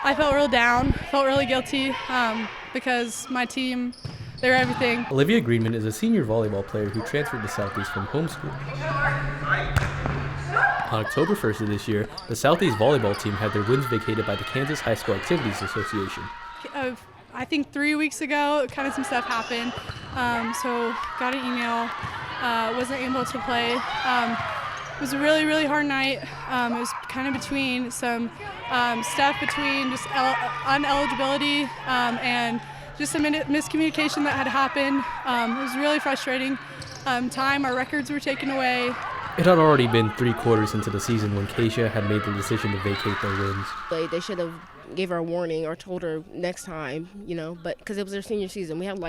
I felt real down, felt really guilty because my team, they were everything. Olivia Greenman is a senior volleyball player who transferred to Southeast from homeschool. On October 1st of this year, the Southeast volleyball team had their wins vacated by the Kansas High School Activities Association. I think 3 weeks ago, kind of some stuff happened, so got an email, wasn't able to play. It was a really, really hard night. It was kind of between some stuff between just uneligibility and just some miscommunication that had happened. It was really frustrating time. Our records were taken away. It had already been 3 quarters into the season when KSHSAA had made the decision to vacate their wins. They should have gave her a warning or told her next time, but because it was their senior season. We had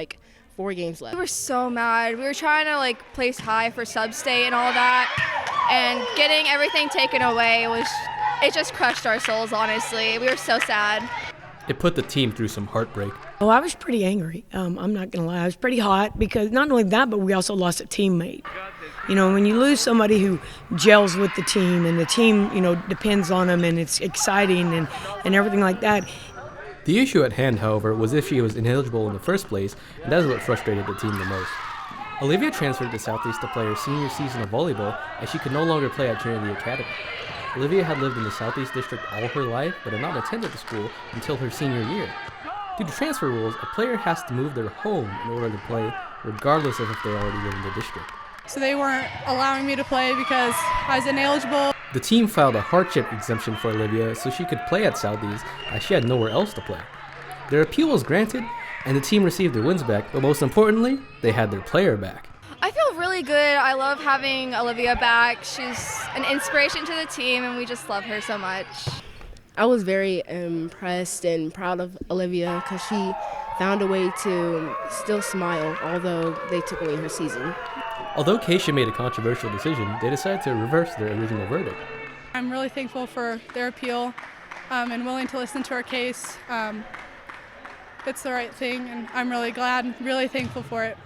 4 games left. We were so mad. We were trying to place high for sub-state and all that, and getting everything taken away it just crushed our souls, honestly. We were so sad. It put the team through some heartbreak. Oh, I was pretty angry. I'm not going to lie. I was pretty hot because not only that, but we also lost a teammate. When you lose somebody who gels with the team and the team, depends on them and it's exciting and everything like that. The issue at hand, however, was if she was ineligible in the first place, and that is what frustrated the team the most. Olivia transferred to Southeast to play her senior season of volleyball as she could no longer play at Trinity Academy. Olivia had lived in the Southeast District all her life, but had not attended the school until her senior year. Due to transfer rules, a player has to move their home in order to play, regardless of if they already live in the district. So they weren't allowing me to play because I was ineligible. The team filed a hardship exemption for Olivia so she could play at Southeast as she had nowhere else to play. Their appeal was granted, and the team received their wins back, but most importantly, they had their player back. I feel really good. I love having Olivia back. She's an inspiration to the team, and we just love her so much. I was very impressed and proud of Olivia because she found a way to still smile, although they took away her season. Although KSHSAA made a controversial decision, they decided to reverse their original verdict. I'm really thankful for their appeal and willing to listen to our case. It's the right thing, and I'm really glad, really thankful for it.